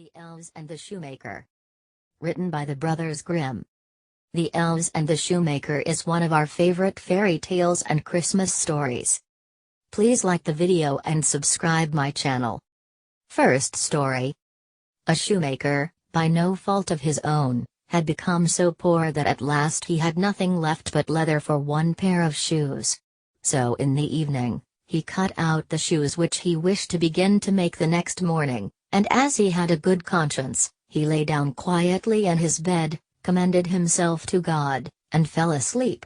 The Elves and the Shoemaker. Written by the Brothers Grimm. The Elves and the Shoemaker is one of our favorite fairy tales and Christmas stories. Please like the video and subscribe my channel. First story. A shoemaker, by no fault of his own, had become so poor that at last he had nothing left but leather for one pair of shoes. So in the evening, he cut out the shoes which he wished to begin to make the next morning, and as he had a good conscience, he lay down quietly in his bed, commended himself to God, and fell asleep.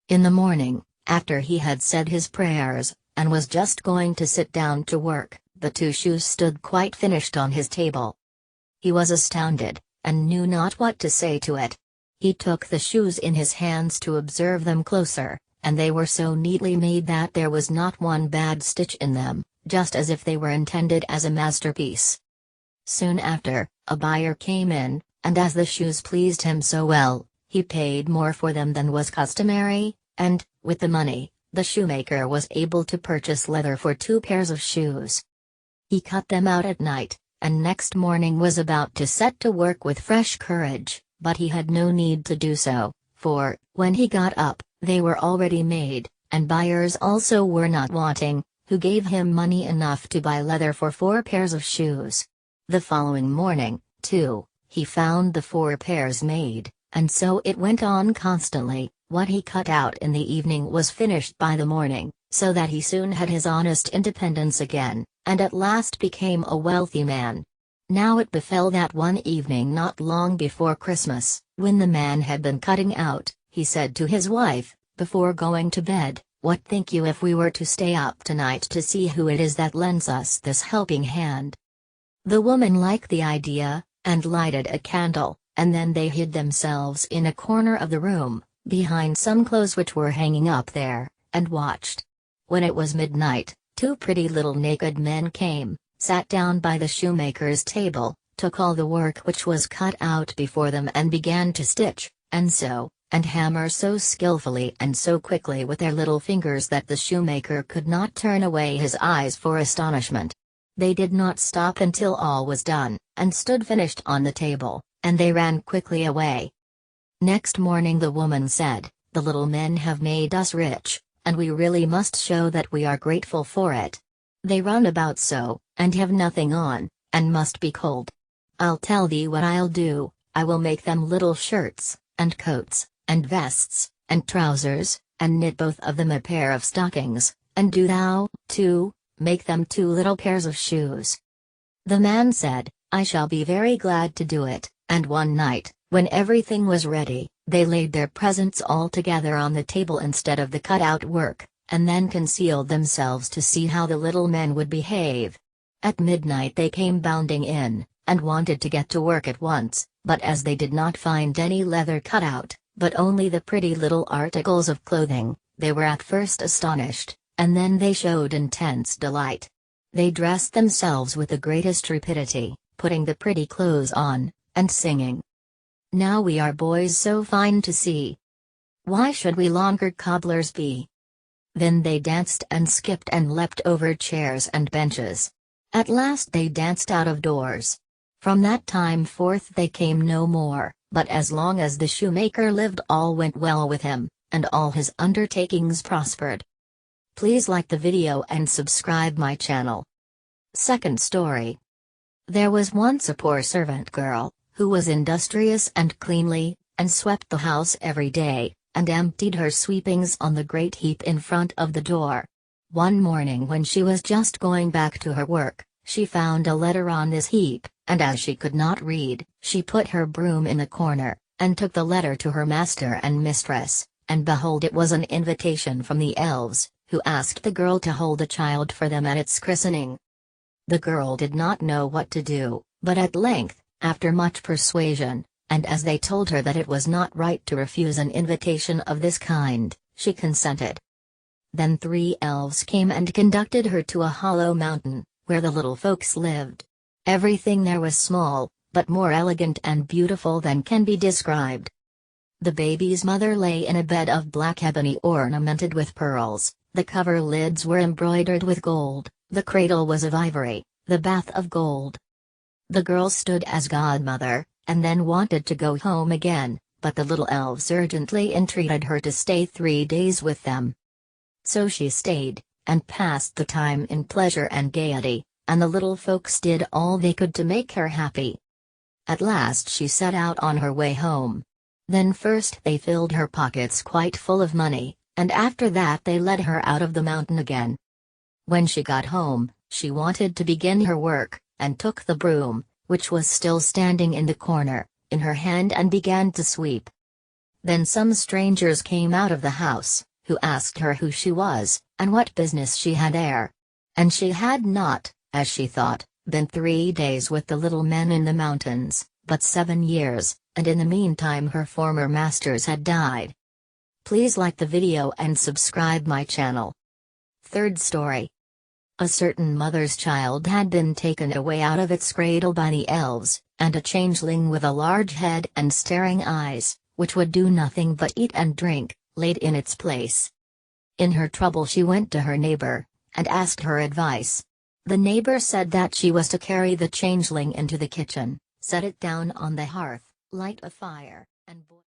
In the morning, after he had said his prayers, and was just going to sit down to work, the two shoes stood quite finished on his table. He was astounded, and knew not what to say to it. He took the shoes in his hands to observe them closer, and they were so neatly made that there was not one bad stitch in them, just as if they were intended as a masterpiece. Soon after, a buyer came in, and as the shoes pleased him so well, he paid more for them than was customary, and, with the money, the shoemaker was able to purchase leather for 2 pairs of shoes. He cut them out at night, and next morning was about to set to work with fresh courage, but he had no need to do so, for, when he got up, they were already made, and buyers also were not wanting, who gave him money enough to buy leather for 4 pairs of shoes. The following morning, too, he found the 4 pairs made, and so it went on constantly. What he cut out in the evening was finished by the morning, so that he soon had his honest independence again, and at last became a wealthy man. Now it befell that one evening not long before Christmas, when the man had been cutting out, he said to his wife, before going to bed, "What think you if we were to stay up tonight to see who it is that lends us this helping hand?" The woman liked the idea, and lighted a candle, and then they hid themselves in a corner of the room, behind some clothes which were hanging up there, and watched. When it was midnight, 2 pretty little naked men came, sat down by the shoemaker's table, took all the work which was cut out before them and began to stitch, and sew, and hammer so skillfully and so quickly with their little fingers that the shoemaker could not turn away his eyes for astonishment. They did not stop until all was done, and stood finished on the table, and they ran quickly away. Next morning the woman said, "The little men have made us rich, and we really must show that we are grateful for it. They run about so, and have nothing on, and must be cold. I'll tell thee what I'll do, I will make them little shirts, and coats, and vests, and trousers, and knit both of them a pair of stockings, and do thou, too, make them 2 little pairs of shoes." The man said, "I shall be very glad to do it," and one night, when everything was ready, they laid their presents all together on the table instead of the cut-out work, and then concealed themselves to see how the little men would behave. At midnight they came bounding in, and wanted to get to work at once, but as they did not find any leather cut out, but only the pretty little articles of clothing, they were at first astonished, and then they showed intense delight. They dressed themselves with the greatest rapidity, putting the pretty clothes on, and singing, "Now we are boys so fine to see. Why should we longer cobblers be?" Then they danced and skipped and leapt over chairs and benches. At last they danced out of doors. From that time forth they came no more, but as long as the shoemaker lived all went well with him, and all his undertakings prospered. Please like the video and subscribe my channel. Second story. There was once a poor servant girl, who was industrious and cleanly, and swept the house every day, and emptied her sweepings on the great heap in front of the door. One morning when she was just going back to her work, she found a letter on this heap, and as she could not read, she put her broom in a corner, and took the letter to her master and mistress, and behold, it was an invitation from the Elves, who asked the girl to hold a child for them at its christening. The girl did not know what to do, but at length, after much persuasion, and as they told her that it was not right to refuse an invitation of this kind, she consented. Then 3 elves came and conducted her to a hollow mountain, where the little folks lived. Everything there was small, but more elegant and beautiful than can be described. The baby's mother lay in a bed of black ebony ornamented with pearls, the cover lids were embroidered with gold, the cradle was of ivory, the bath of gold. The girl stood as godmother, and then wanted to go home again, but the little elves urgently entreated her to stay 3 days with them. So she stayed, and passed the time in pleasure and gaiety, and the little folks did all they could to make her happy. At last she set out on her way home. Then first they filled her pockets quite full of money, and after that they led her out of the mountain again. When she got home, she wanted to begin her work, and took the broom, which was still standing in the corner, in her hand and began to sweep. Then some strangers came out of the house, who asked her who she was, and what business she had there. And she had not, as she thought, been 3 days with the little men in the mountains, but 7 years, and in the meantime her former masters had died. Please like the video and subscribe my channel. Third story. A certain mother's child had been taken away out of its cradle by the elves, and a changeling with a large head and staring eyes, which would do nothing but eat and drink, laid in its place. In her trouble she went to her neighbor, and asked her advice. The neighbor said that she was to carry the changeling into the kitchen, set it down on the hearth, light a fire, and boil